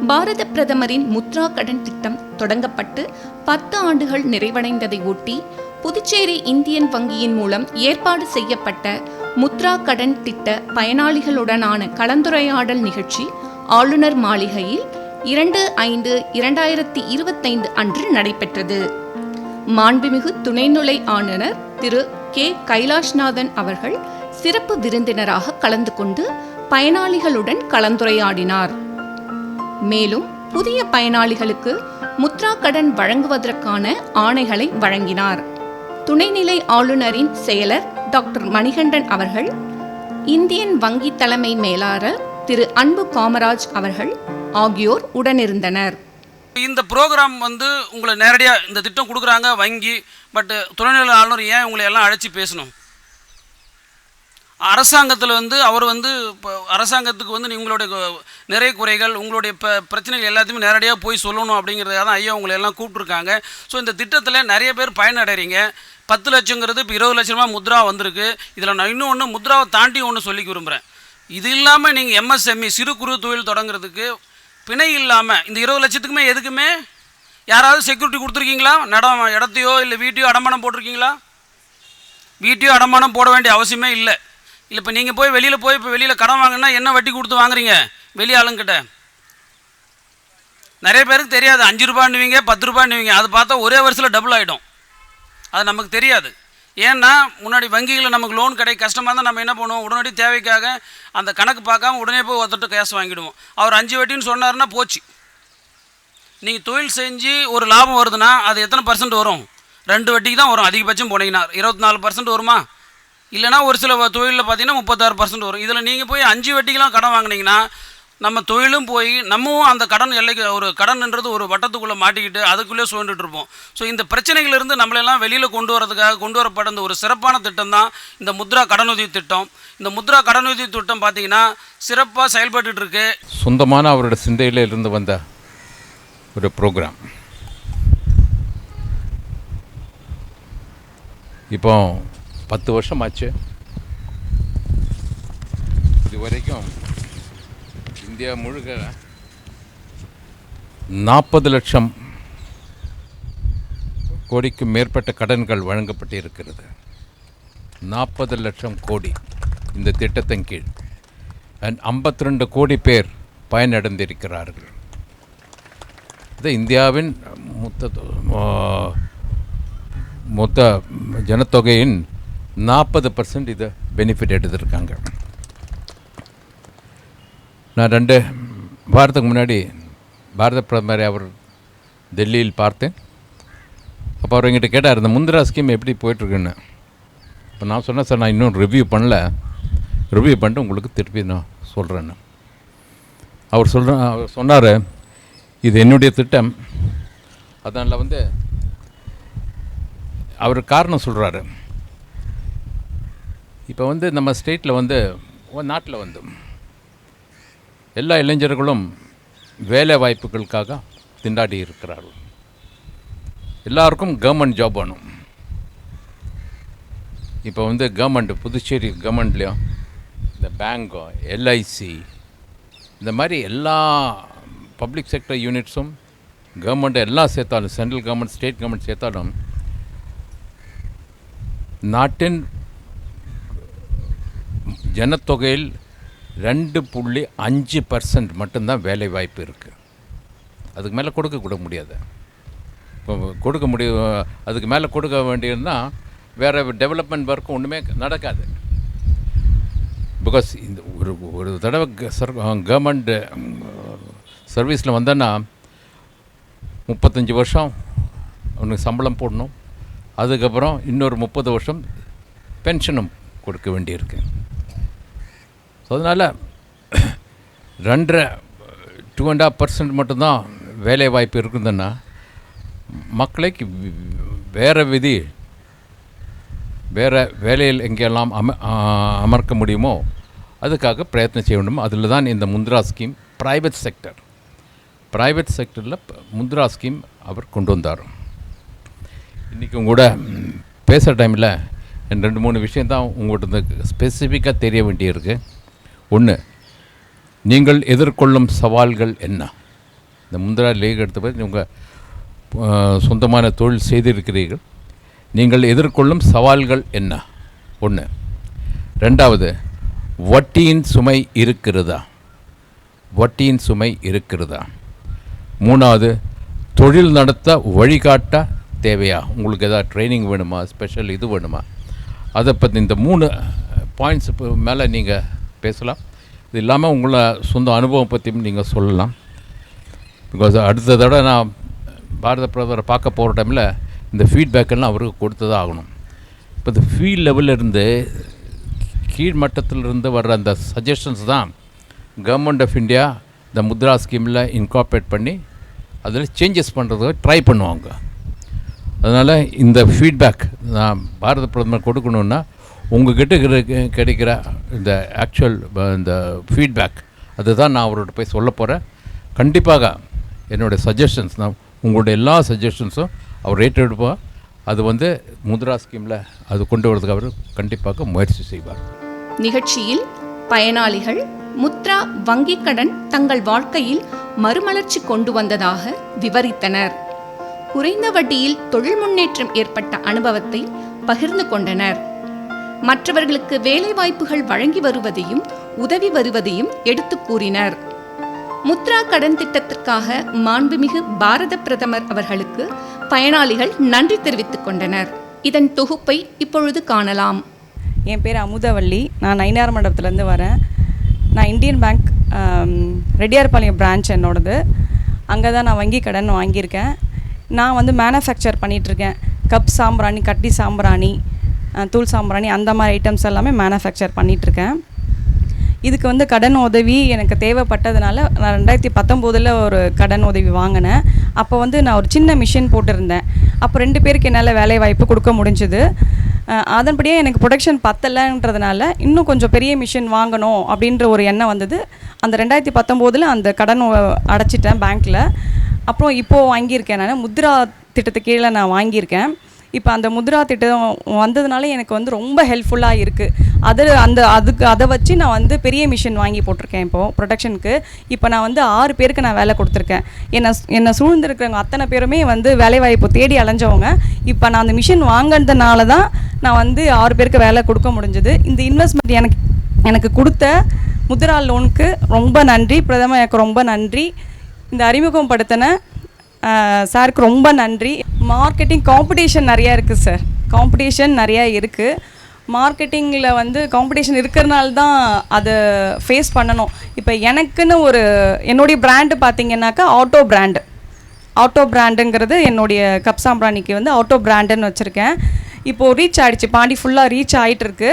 பாரத பிரதமரின் முத்ரா கடன் திட்டம் தொடங்கப்பட்டு 10 ஆண்டுகள் நிறைவடைந்ததை ஒட்டி புதுச்சேரி இந்தியன் வங்கியின் மூலம் ஏற்பாடு செய்யப்பட்ட முத்ரா கடன் திட்ட பயனாளிகளுடனான கலந்துரையாடல் நிகழ்ச்சி ஆளுநர் மாளிகையில் 2/5/2025 அன்று நடைபெற்றது. மாண்புமிகு துணைநிலை ஆளுநர் திரு கே. கைலாஷ்நாதன் அவர்கள் சிறப்பு விருந்தினராக கலந்து கொண்டு பயனாளிகளுடன் கலந்துரையாடினார். மேலும் புதிய பயனாளிகளுக்கு முத்ரா கடன் வழங்குவதற்கான ஆணைகளை வழங்கினார். துணைநிலை ஆளுநரின் செயலர் டாக்டர் மணிகண்டன் அவர்கள், இந்தியன் வங்கி தலைமை மேலாளர் திரு அன்பு காமராஜ் அவர்கள் ஆகியோர் உடனிருந்தனர். இந்த ப்ரோக்ராம் உங்களை நேரடியாக இந்த திட்டம் கொடுக்குறாங்க வங்கி, பட் துணைநிலை ஆளுநர் ஏன் உங்களை எல்லாம் அழைச்சி பேசணும்? அரசாங்கத்தில் அவர் இப்போ அரசாங்கத்துக்கு உங்களுடைய நிறைய குறைகள், உங்களுடைய பிரச்சனைகள் எல்லாத்தையுமே நேரடியாக போய் சொல்லணும் அப்படிங்கிறதுக்காக தான் ஐயா உங்களை எல்லாம் கூப்பிட்ருக்காங்க. ஸோ இந்த திட்டத்தில் நிறைய பேர் பயனடைகிறீங்க. 10 லட்சங்கிறது இப்போ 20 லட்சமாக முத்ரா வந்திருக்கு. இதில் நான் இன்னும் முத்ராவை தாண்டி ஒன்று சொல்லிக்க விரும்புகிறேன். இது இல்லாமல் நீங்கள் எம்எஸ்எம்இ சிறு குறு தொழில் தொடங்குறதுக்கு பிணை இல்லாமல் இந்த 20 லட்சத்துக்குமே எதுக்குமே யாராவது செக்யூரிட்டி கொடுத்துருக்கீங்களா? இடத்தையோ இல்லை வீட்டையோ அடமானம் போட்டிருக்கீங்களா? வீட்டையோ அடமானம் போட வேண்டிய அவசியமே இல்லை. இப்போ நீங்கள் போய் வெளியில் கடன் வாங்கினா என்ன வட்டி கொடுத்து வாங்குறீங்க வெளி ஆளுங்கிட்ட? நிறைய பேருக்கு தெரியாது. 5 ரூபான்னுவீங்க, 10 ரூபான்னுவீங்க. அது பார்த்தா ஒரே வருஷத்தில் டபுள் ஆகிடும். அது நமக்கு தெரியாது. ஏன்னா முன்னாடி வங்கிகளில் நமக்கு லோன் கஷ்டமாக இருந்தால் நம்ம என்ன பண்ணுவோம், உடனடி தேவைக்காக அந்த கணக்கு பார்க்காம உடனே போய் ஒருத்தட்டு கேஷ் வாங்கிடுவோம். அவர் 5 வட்டின்னு சொன்னார்னா போச்சு. நீங்கள் தொழில் செஞ்சு ஒரு லாபம் வருதுன்னா அது எத்தனை % வரும்? 2 வட்டிக்கு தான் வரும். அதிகபட்சம் போனீங்கன்னா 24% வருமா? இல்லைனா ஒரு சில தொழிலில் பார்த்தீங்கன்னா 36% வரும். இதில் நீங்கள் போய் 5 வட்டிக்கெலாம் கடன் வாங்கினீங்கன்னா நம்ம தொழிலும் போய் நம்மவும் அந்த கடன் எல்லைக்கு ஒரு கடன்ன்றது ஒரு வட்டத்துக்குள்ளே மாட்டிக்கிட்டு அதுக்குள்ளே சுழண்டுட்டு இருப்போம். ஸோ இந்த பிரச்சனைகளிலிருந்து நம்மளெல்லாம் வெளியில் கொண்டு வரப்பட்ட ஒரு சிறப்பான திட்டம் தான் இந்த முத்ரா கடனுதவி திட்டம். இந்த முத்ரா கடனுதவி திட்டம் பார்த்தீங்கன்னா சிறப்பாக செயல்பட்டு இருக்கு. சொந்தமான அவரோட சிந்தையில் இருந்து வந்த ஒரு ப்ரோக்ராம். இப்போ 10 வருஷம் ஆச்சு. இது வரைக்கும் இந்தியா முழுக்க 40 லட்சம் கோடிக்கு மேற்பட்ட கடன்கள் வழங்கப்பட்டு இருக்கிறது. 40 லட்சம் கோடி இந்த திட்டத்தின் கீழ் 52 கோடி பேர் பயனடைந்திருக்கிறார்கள். இது இந்தியாவின் மொத்த ஜனத்தொகையின் 40% இதை பெனிஃபிட் எடுத்திருக்காங்க. நான் 2 வாரத்துக்கு முன்னாடி பாரத பிரதமரை அவர் டெல்லியில் பார்த்தேன். அப்போ அவர் எங்கிட்ட கேட்டார், இந்த முத்ரா ஸ்கீம் எப்படி போயிட்டுருக்குன்னு. இப்போ நான் சொன்னேன், சார் நான் இன்னும் ரிவ்யூ பண்ணிட்டு உங்களுக்கு திருப்பி நான் சொல்கிறேன்னு. அவர் சொன்னார், இது என்னுடைய திட்டம். அதனால் அவர் காரணம் சொல்கிறாரு. இப்போ நம்ம ஸ்டேட்டில் நாட்டில் எல்லா இளைஞர்களும் வேலை வாய்ப்புகளுக்காக திண்டாடி இருக்கிறார்கள். எல்லாருக்கும் கவர்மெண்ட் ஜாப் வேணும். இப்போ கவர்மெண்ட் புதுச்சேரி கவர்மெண்ட்லேயும் இந்த பேங்கோ, எல்ஐசி, இந்த மாதிரி எல்லா பப்ளிக் செக்டர் யூனிட்ஸும் கவர்மெண்ட் எல்லாம் சேர்த்தாலும், சென்ட்ரல் கவர்மெண்ட் ஸ்டேட் கவர்மெண்ட் சேர்த்தாலும் நாட்டின் ஜனத்தொகையில் 2.5% மட்டும்தான் வேலை வாய்ப்பு இருக்குது. அதுக்கு மேலே கொடுக்க முடியாது. இப்போ அதுக்கு மேலே கொடுக்க வேண்டியதுன்னா வேறு டெவலப்மெண்ட் ஒர்க் ஒன்றுமே நடக்காது. பிகாஸ் இந்த ஒரு தடவை கவர்மெண்ட் சர்வீஸில் வந்தேன்னா 35 வருஷம் அவனுக்கு சம்பளம் போடணும். அதுக்கப்புறம் இன்னொரு 30 வருஷம் பென்ஷனும் கொடுக்க வேண்டியிருக்கு. ஸோ அதனால் 2.5% மட்டும்தான் வேலை வாய்ப்பு இருக்குதுன்னா மக்களுக்கு வேறு வேலையில் எங்கெல்லாம் அமர்க்க முடியுமோ அதுக்காக பிரயத்னம் செய்ய வேண்டும். அதில் தான் இந்த முத்ரா ஸ்கீம் ப்ரைவேட் செக்டரில் முத்ரா ஸ்கீம் அவர் கொண்டு வந்தார். இன்றைக்கும் கூட பேசுகிற டைமில் 2-3 விஷயந்தான் உங்கள்கிட்ட ஸ்பெசிஃபிக்காக தெரிய வேண்டியிருக்கு. 1, நீங்கள் எதிர்கொள்ளும் சவால்கள் என்ன? இந்த முந்திரா லீக் எடுத்த பிறகு உங்கள் சொந்தமான தொழில் செய்திருக்கிறீர்கள். நீங்கள் எதிர்கொள்ளும் சவால்கள் என்ன? ஒன்று. ரெண்டாவது, வட்டியின் சுமை இருக்கிறதா? வட்டியின் சுமை இருக்கிறதா? மூணாவது, தொழில் நடத்த வழிகாட்ட தேவையா? உங்களுக்கு எதாவது ட்ரைனிங் வேணுமா, ஸ்பெஷல் இது வேணுமா? அதை பற்றி இந்த 3 பாயிண்ட்ஸ் மேலே நீங்கள் பேசலாம். இது இல்லாமல் உங்களை சொந்த அனுபவம் பற்றியும் நீங்கள் சொல்லலாம். பிகாஸ் அடுத்த தடவை நான் பாரத பிரதமரை பார்க்க போகிற டைமில் இந்த ஃபீட்பேக்கெல்லாம் அவருக்கு கொடுத்து தான் ஆகணும். இப்போ இந்த ஃபீல்ட் லெவலிருந்து கீழ்மட்டத்திலிருந்து வர்ற அந்த சஜஷன்ஸ் தான் கவர்மெண்ட் ஆஃப் இந்தியா இந்த முத்ரா ஸ்கீமில் இன்கார்பரேட் பண்ணி அதில் சேஞ்சஸ் பண்ணுறதுக்கு ட்ரை பண்ணுவாங்க. அதனால் இந்த ஃபீட்பேக் நான் பாரத பிரதமர் கொடுக்கணுன்னா உங்கள்கிட்ட கிடைக்கிற இந்த ஆக்சுவல் இந்த ஃபீட்பேக் அதுதான் நான் அவர்கிட்ட போய் சொல்ல போகிறேன். கண்டிப்பாக என்னுடைய சஜஷன்ஸ், நான் உங்களுடைய எல்லா சஜஷன்ஸும் அவர் ரேட் எடுப்பார். அது முத்ரா ஸ்கீமில் அது கொண்டு வரதுக்கு அவர் கண்டிப்பாக முயற்சி செய்வார். நிகழ்ச்சியில் பயனாளிகள் முத்ரா வங்கிக் கடன் தங்கள் வாழ்க்கையில் மறுமலர்ச்சி கொண்டு வந்ததாக விவரித்தனர். குறைந்த வட்டியில் தொழில் முன்னேற்றம் ஏற்பட்ட அனுபவத்தை பகிர்ந்து கொண்டனர். மற்றவர்களுக்கு வேலைவாய்ப்புகள் வழங்கி வருவதையும் உதவி வருவதையும் எடுத்து கூறினர். முத்ரா கடன் திட்டத்திற்காக மாண்புமிகு பாரத பிரதமர் அவர்களுக்கு பயனாளிகள் நன்றி தெரிவித்துக் கொண்டனர். இதன் தொகுப்பை இப்பொழுது காணலாம். என் பேர் அமுதவள்ளி. நான் நயினார் மண்டபத்துலேருந்து வரேன். நான் இந்தியன் பேங்க் ரெட்டியார்பாளையம் பிரான்ச் என்னோடது. அங்கே தான் நான் வங்கி கடன் வாங்கியிருக்கேன். நான் மேனுஃபேக்சர் பண்ணிகிட்ருக்கேன். கப் சாம்பிராணி, கட்டி சாம்பிராணி, தூள் சாம்பிராணி, அந்த மாதிரி ஐட்டம்ஸ் எல்லாமே மேனுஃபேக்சர் பண்ணிகிட்ருக்கேன். இதுக்கு கடன் உதவி எனக்கு தேவைப்பட்டதுனால நான் 2019 ஒரு கடன் உதவி வாங்கினேன். அப்போ நான் ஒரு சின்ன மிஷின் போட்டிருந்தேன். அப்போ 2 பேருக்கு என்னால் வேலை வாய்ப்பு கொடுக்க முடிஞ்சுது. அதன்படியே எனக்கு ப்ரொடக்ஷன் பத்தலைன்றதுனால இன்னும் கொஞ்சம் பெரிய மிஷின் வாங்கணும் அப்படின்ற ஒரு எண்ணம் வந்தது. அந்த 2019 அந்த கடன் அடைச்சிட்டேன் பேங்க்கில். அப்புறம் இப்போது வாங்கியிருக்கேன். நான் முத்ரா திட்டத்துக்கு கீழே நான் வாங்கியிருக்கேன். இப்போ அந்த முத்ரா திட்டம் வந்ததுனால எனக்கு ரொம்ப ஹெல்ப்ஃபுல்லாக இருக்குது. அதை வச்சு நான் பெரிய மிஷின் வாங்கி போட்டிருக்கேன். இப்போது ப்ரொடக்ஷனுக்கு இப்போ நான் 6 பேருக்கு நான் வேலை கொடுத்துருக்கேன். என்னை சூழ்ந்திருக்கிறவங்க அத்தனை பேருமே வேலைவாய்ப்பு தேடி அலைஞ்சவங்க. இப்போ நான் அந்த மிஷின் வாங்கினதுனால தான் நான் 6 பேருக்கு வேலை கொடுக்க முடிஞ்சது. இந்த இன்வெஸ்ட்மெண்ட் எனக்கு கொடுத்த முத்ரா லோனுக்கு ரொம்ப நன்றி. பிரதமர் எனக்கு ரொம்ப நன்றி. இந்த அறிமுகப்படுத்தின சாருக்கு ரொம்ப நன்றி. மார்க்கெட்டிங் காம்படிஷன் நிறையா இருக்குது சார். காம்படிஷன் நிறையா இருக்குது. மார்க்கெட்டிங்கில் காம்படிஷன் இருக்கிறனால தான் அதை ஃபேஸ் பண்ணணும். இப்போ எனக்குன்னு என்னுடைய பிராண்டு பார்த்திங்கன்னாக்கா ஆட்டோ பிராண்டுங்கிறது என்னுடைய கப் சாம்பிராணிக்கு ஆட்டோ பிராண்டுன்னு வச்சுருக்கேன். இப்போது ரீச் ஆகிடுச்சு. பாண்டி ஃபுல்லாக ரீச் ஆகிட்டுருக்கு.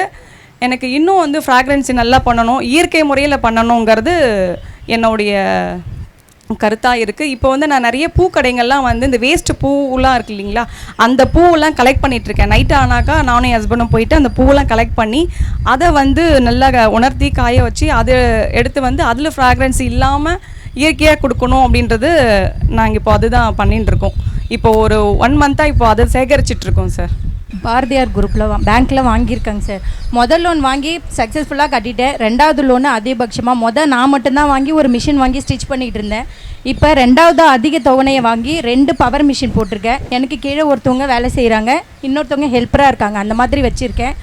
எனக்கு இன்னும் ஃப்ராக்ரன்ஸி நல்லா பண்ணணும், இயற்கை முறையில் பண்ணணுங்கிறது என்னுடைய கருத்தாக இருக்குது. இப்போ நான் நிறைய பூக்கடைங்கள்லாம் இந்த வேஸ்ட்டு பூவெலாம் இருக்குது இல்லைங்களா, அந்த பூவெல்லாம் கலெக்ட் பண்ணிகிட்ருக்கேன். நைட்டு ஆனாக்கா நானும் ஹஸ்பண்டும் போயிட்டு அந்த பூவெல்லாம் கலெக்ட் பண்ணி அதை நல்லா உணர்த்தி காய வச்சு அதை எடுத்து அதில் ஃப்ராக்ரன்ஸ் இல்லாமல் இயற்கையாக கொடுக்கணும் அப்படின்றது நாங்கள் இப்போ அதுதான் பண்ணிட்டுருக்கோம். இப்போ ஒரு 1 மந்த்தாக இப்போ அதை சேகரிச்சிட்ருக்கோம் சார். பாரதியார் குரூப்பில் பேங்க்கில் வாங்கியிருக்காங்க சார். முதல் லோன் வாங்கி சக்ஸஸ்ஃபுல்லாக கட்டிட்டேன். 2வது லோனு அதிகபட்சமாக நான் மட்டும்தான் வாங்கி ஒரு மிஷின் வாங்கி ஸ்டிச் பண்ணிகிட்டு இருந்தேன். இப்போ 2வது அதிக தொகையை வாங்கி 2 பவர் மிஷின் போட்டிருக்கேன். எனக்கு கீழே ஒருத்தவங்க வேலை செய்கிறாங்க, இன்னொருத்தவங்க ஹெல்ப்பராக இருக்காங்க. அந்த மாதிரி வச்சுருக்கேன்.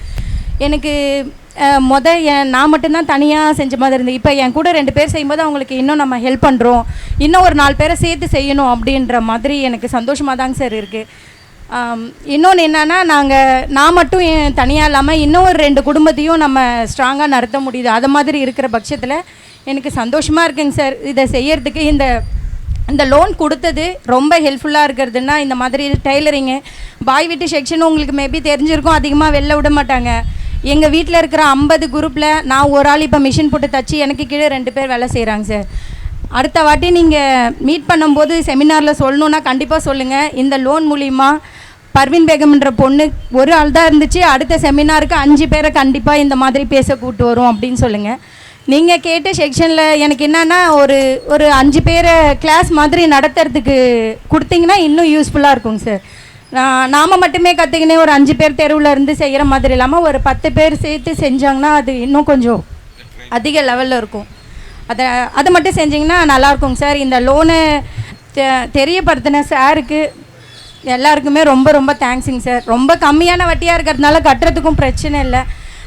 எனக்கு நான் மட்டும்தான் தனியாக செஞ்ச மாதிரி இருந்தது. இப்போ என் கூட 2 பேர் செய்யும்போது அவங்களுக்கு இன்னும் நம்ம ஹெல்ப் பண்ணுறோம், இன்னும் ஒரு 4 பேரை சேர்த்து செய்யணும் அப்படின்ற மாதிரி எனக்கு சந்தோஷமாக தாங்க சார் இருக்குது. இன்னொன்று என்னென்னா, நான் மட்டும் தனியாக இல்லாமல் இன்னும் ஒரு 2 குடும்பத்தையும் நம்ம ஸ்ட்ராங்காக நடத்த முடியுது. அது மாதிரி இருக்கிற பட்சத்தில் எனக்கு சந்தோஷமாக இருக்குங்க சார். இதை செய்யறதுக்கு இந்த லோன் கொடுத்தது ரொம்ப ஹெல்ப்ஃபுல்லாக இருக்கிறதுனா, இந்த மாதிரி டெய்லரிங்கு பாய் வீட்டு செக்ஷன் உங்களுக்கு மேபி தெரிஞ்சிருக்கும். அதிகமாக வெளில விட மாட்டாங்க. எங்கள் வீட்டில் இருக்கிற 50 குரூப்பில் நான் ஒரு ஆள் இப்போ மிஷின் போட்டு தச்சு எனக்கு கீழே 2 பேர் வேலை செய்கிறாங்க சார். அடுத்த வாட்டி நீங்கள் மீட் பண்ணும்போது செமினாரில் சொல்லணுன்னா கண்டிப்பாக சொல்லுங்கள். இந்த லோன் மூலிமா பர்வீன் பேகம்ன்ற பொண்ணு ஒரு ஆள் தான் இருந்துச்சு, அடுத்த செமினாருக்கு 5 பேரை கண்டிப்பாக இந்த மாதிரி பேச கூப்பிட்டு வரும் அப்படின்னு சொல்லுங்கள். நீங்கள் கேட்ட செக்ஷனில் எனக்கு என்னென்னா ஒரு 5 பேரை கிளாஸ் மாதிரி நடத்துறதுக்கு கொடுத்தீங்கன்னா இன்னும் யூஸ்ஃபுல்லாக இருக்குங்க சார். நாம் மட்டுமே கற்றுக்கினே ஒரு 5 பேர் தெருவில் இருந்து செய்கிற மாதிரி இல்லாமல் ஒரு 10 பேர் சேர்த்து செஞ்சாங்கன்னா அது இன்னும் கொஞ்சம் அதிக லெவலில் இருக்கும். அதை மட்டும் செஞ்சிங்கன்னா நல்லாயிருக்குங்க சார். இந்த லோனு தெரியப்படுத்தின சாருக்கு எல்லாருக்குமே ரொம்ப ரொம்ப தேங்க்ஸுங்க சார். ரொம்ப கம்மியான வட்டியாக இருக்கிறதுனால கட்டுறதுக்கும் பிரச்சனை இல்லை.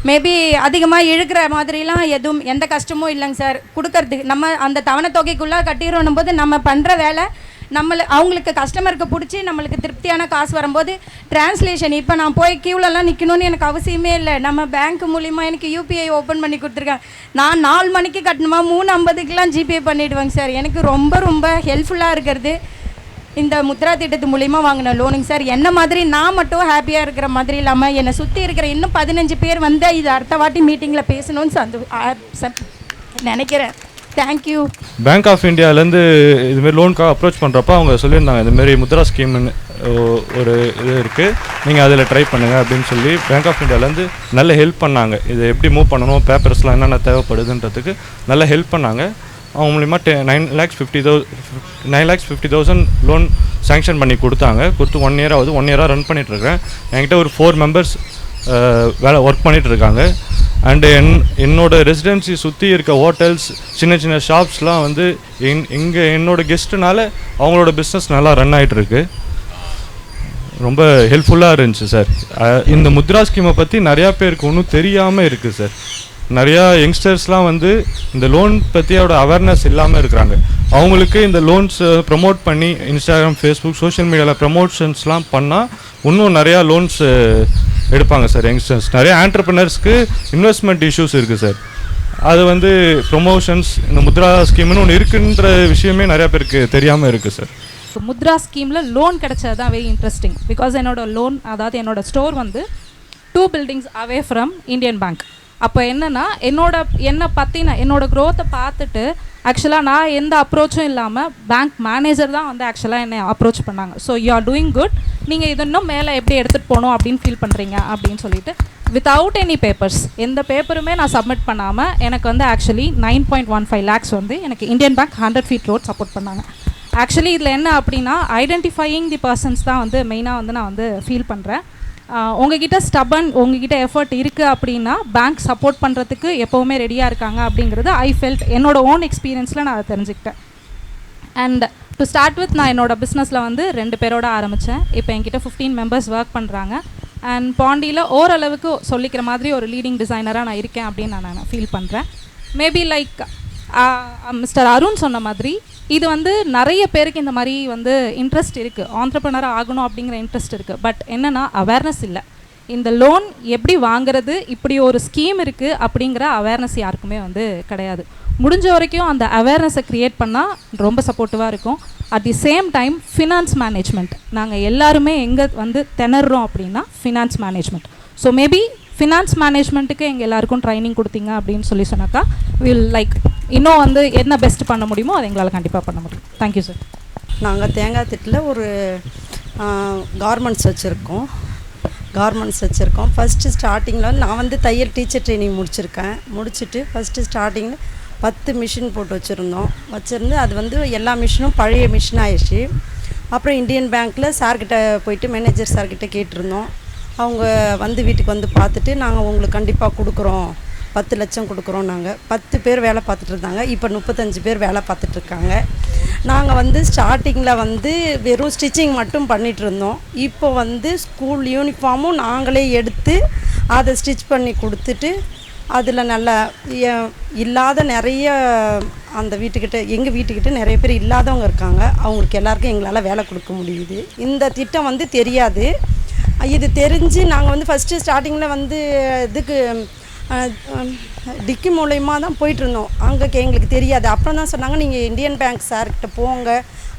மேபி அதிகமாக இழுக்கிற மாதிரிலாம் எதுவும் எந்த கஷ்டமும் இல்லைங்க சார். கொடுக்கறதுக்கு நம்ம அந்த தவணை தொகைக்குள்ளே கட்டிடுறோம் போது நம்ம பண்ணுற வேலை அவங்களுக்கு கஸ்டமருக்கு பிடிச்சி நம்மளுக்கு திருப்தியான காசு வரும்போது டிரான்ஸ்லேஷன் இப்போ நான் போய் க்யூலெல்லாம் நிற்கணும்னு எனக்கு அவசியமே இல்லை. நம்ம பேங்க் மூலிமா எனக்கு யூபிஐ ஓப்பன் பண்ணி கொடுத்துருக்காங்க. நான் 4 மணிக்கு கட்டணுமா 3:50க்கெலாம் ஜிபே பண்ணிவிடுவேங்க சார். எனக்கு ரொம்ப ரொம்ப ஹெல்ப்ஃபுல்லாக இருக்கிறது இந்த முத்ரா திட்டத்து மூலிமா வாங்கின லோனுங்க சார். என்ன மாதிரி நான் மட்டும் ஹாப்பியாக இருக்கிற மாதிரி இல்லாமல் என்னை சுற்றி இருக்கிற இன்னும் 15 பேர் வந்து இது அடுத்த வாட்டி மீட்டிங்கில் பேசணும்னு நினைக்கிறேன். தேங்க்யூ. பேங்க் ஆஃப் இந்தியாவிலேருந்து இதுமாரி லோனுக்காக அப்ரோச் பண்ணுறப்ப அவங்க சொல்லியிருந்தாங்க இதுமாரி முத்ரா ஸ்கீம்னு ஒரு இது இருக்குது, நீங்கள் அதில் ட்ரை பண்ணுங்கள் அப்படின்னு சொல்லி பேங்க் ஆஃப் இந்தியாவிலேருந்து நல்ல ஹெல்ப் பண்ணாங்க. இது எப்படி மூவ் பண்ணணும், பேப்பர்ஸ்லாம் என்னென்ன தேவைப்படுதுன்றதுக்கு நல்ல ஹெல்ப் பண்ணாங்க. அவங்க மூலிமா 9,50,000 லோன் சேங்ஷன் பண்ணி கொடுத்து 1 year ஆகுது. 1 year ரன் பண்ணிகிட்ருக்கேன். என்கிட்ட ஒரு 4 members ஒர்க் பண்ணிகிட்ருக்காங்க. அண்டு என்னோடய ரெசிடென்சி சுற்றி இருக்க ஹோட்டல்ஸ், சின்ன சின்ன ஷாப்ஸ்லாம் வந்து இங்கே என்னோடய கெஸ்ட்டுனால அவங்களோட பிஸ்னஸ் நல்லா ரன் ஆகிட்டுருக்கு. ரொம்ப ஹெல்ப்ஃபுல்லாக இருந்துச்சு சார். இந்த முத்ரா ஸ்கீமை பற்றி நிறையா பேருக்கு ஒன்றும் தெரியாமல் இருக்குது சார். நிறையா யங்ஸ்டர்ஸ்லாம் வந்து இந்த லோன் பற்றியோட அவேர்னஸ் இல்லாமல் இருக்கிறாங்க. அவங்களுக்கு இந்த லோன்ஸ் ப்ரமோட் பண்ணி இன்ஸ்டாகிராம், ஃபேஸ்புக், சோஷியல் மீடியாவில் ப்ரமோஷன்ஸ்லாம் பண்ணால் இன்னும் நிறையா லோன்ஸ் எடுப்பாங்க சார் யங்ஸ்டர்ஸ். நிறைய ஆண்டர்ப்ரனர்ஸ்க்கு இன்வெஸ்ட்மெண்ட் இஷ்யூஸ் இருக்குது சார். அது வந்து ப்ரொமோஷன்ஸ் இந்த முத்ரா ஸ்கீம்னு ஒன்று இருக்குன்ற விஷயமே நிறையா பேருக்கு தெரியாமல் இருக்குது சார். முத்ரா ஸ்கீமில் லோன் கிடைச்சது தான் வெரி இன்ட்ரெஸ்டிங். பிகாஸ் என்னோட ஸ்டோர் வந்து 2 buildings away from Indian bank. அப்போ என்னென்னா என்னை பற்றின என்னோட க்ரோத்தை பார்த்துட்டு ஆக்சுவலாக நான் எந்த அப்ரோச்சும் இல்லாமல் பேங்க் மேனேஜர் தான் வந்து ஆக்சுவலாக என்னை அப்ரோச் பண்ணாங்க. So you are doing good, நீங்கள் இது இன்னும் மேலே எப்படி எடுத்துகிட்டு போகணும் அப்படின்னு ஃபீல் பண்ணுறீங்க அப்படின்னு சொல்லிட்டு வித்தவுட் எனி பேப்பர்ஸ், எந்த பேப்பருமே நான் சப்மிட் பண்ணாமல் எனக்கு வந்து ஆக்சுவலி 9.15 lakhs வந்து எனக்கு Indian bank 100 feet road support பண்ணாங்க. ஆக்சுவலி இதில் என்ன அப்படின்னா ஐடென்டிஃபையிங் தி பர்சன்ஸ் தான் வந்து மெயினாக வந்து நான் வந்து ஃபீல் பண்ணுறேன். உங்ககிட்ட உங்ககிட்ட எஃபர்ட் இருக்குது அப்படின்னா பேங்க் சப்போர்ட் பண்ணுறதுக்கு எப்போவுமே ரெடியாக இருக்காங்க அப்படிங்கிறது ஐ ஃபெல்ட் என்னோடய ஓன் எக்ஸ்பீரியன்ஸில் நான் அதை தெரிஞ்சுக்கிட்டேன். அண்ட் டு ஸ்டார்ட் வித் நான் என்னோடய பிஸ்னஸில் வந்து 2 பேரோட ஆரம்பித்தேன். இப்போ என்கிட்ட 15 members ஒர்க் பண்ணுறாங்க. அண்ட் பாண்டியில் ஓரளவுக்கு சொல்லிக்கிற மாதிரி ஒரு லீடிங் டிசைனராக நான் இருக்கேன் அப்படின்னு நான் ஃபீல் பண்ணுறேன். மேபி லைக் மிஸ்டர் அருண் சொன்ன மாதிரி இது வந்து நிறைய பேருக்கு இந்த மாதிரி வந்து இன்ட்ரெஸ்ட் இருக்குது, ஆண்டர்ப்ரனராக ஆகணும் அப்படிங்கிற இன்ட்ரெஸ்ட் இருக்குது. பட் என்னென்னா அவேர்னஸ் இல்லை. இந்த லோன் எப்படி வாங்குறது, இப்படி ஒரு ஸ்கீம் இருக்குது அப்படிங்கிற அவேர்னஸ் யாருக்குமே வந்து கிடையாது. முடிஞ்ச வரைக்கும் அந்த அவேர்னஸை க்ரியேட் பண்ணால் ரொம்ப சப்போர்ட்டிவாக இருக்கும். At the same time finance management, நாங்கள் எல்லாருமே எங்கே வந்து திணறோம் அப்படின்னா finance management. So maybe finance மேனேஜ்மெண்ட்டுக்கு எங்கள் எல்லாருக்கும் ட்ரைனிங் கொடுத்தீங்க அப்படின்னு சொன்னாக்கா வில் லைக் இன்னும் வந்து என்ன பெஸ்ட் பண்ண முடியுமோ அதை எங்களால் கண்டிப்பாக பண்ண முடியும். Thank you sir. நாங்கள் தேங்காய் திட்டில் ஒரு கார்மெண்ட்ஸ் வச்சுருக்கோம். ஃபஸ்ட்டு ஸ்டார்டிங்கில் நான் வந்து தையல் டீச்சர் ட்ரைனிங் முடிச்சுட்டு ஃபஸ்ட்டு ஸ்டார்டிங்கில் 10 மிஷின் போட்டு வச்சுருந்து அது வந்து எல்லா மிஷினும் பழைய மிஷின் ஆயிடுச்சு. அப்புறம் இந்தியன் பேங்க்கில் சார்கிட்ட போயிட்டு மேனேஜர் சார்கிட்ட கேட்டிருந்தோம். அவங்க வந்து வீட்டுக்கு வந்து பார்த்துட்டு நாங்கள் உங்களுக்கு கண்டிப்பாக கொடுக்குறோம், 10 லட்சம் கொடுக்குறோம். நாங்கள் 10 பேர் வேலை பார்த்துட்டு இருந்தாங்க. இப்போ 35 பேர் வேலை பார்த்துட்ருக்காங்க. நாங்கள் வந்து ஸ்டார்டிங்கில் வந்து வெறும் ஸ்டிச்சிங் மட்டும் பண்ணிகிட்டு இருந்தோம். இப்போ வந்து ஸ்கூல் யூனிஃபார்மும் நாங்களே எடுத்து அதை ஸ்டிச் பண்ணி கொடுத்துட்டு அதில் நல்லா இல்லாத நிறைய அந்த எங்கள் வீட்டுக்கிட்ட நிறைய பேர் இல்லாதவங்க இருக்காங்க. அவங்களுக்கு எல்லாருக்கும் எங்களால் வேலை கொடுக்க முடியுது. இந்த திட்டம் வந்து தெரியாது. இது தெரிஞ்சு நாங்கள் வந்து ஃபஸ்ட்டு ஸ்டார்டிங்கில் வந்து இதுக்கு டிக்கி மூலயமா தான் போயிட்டுருந்தோம். அங்கே எங்களுக்கு தெரியாது. அப்புறம் தான் சொன்னாங்க நீங்கள் இந்தியன் பேங்க் சார்கிட்ட போங்க,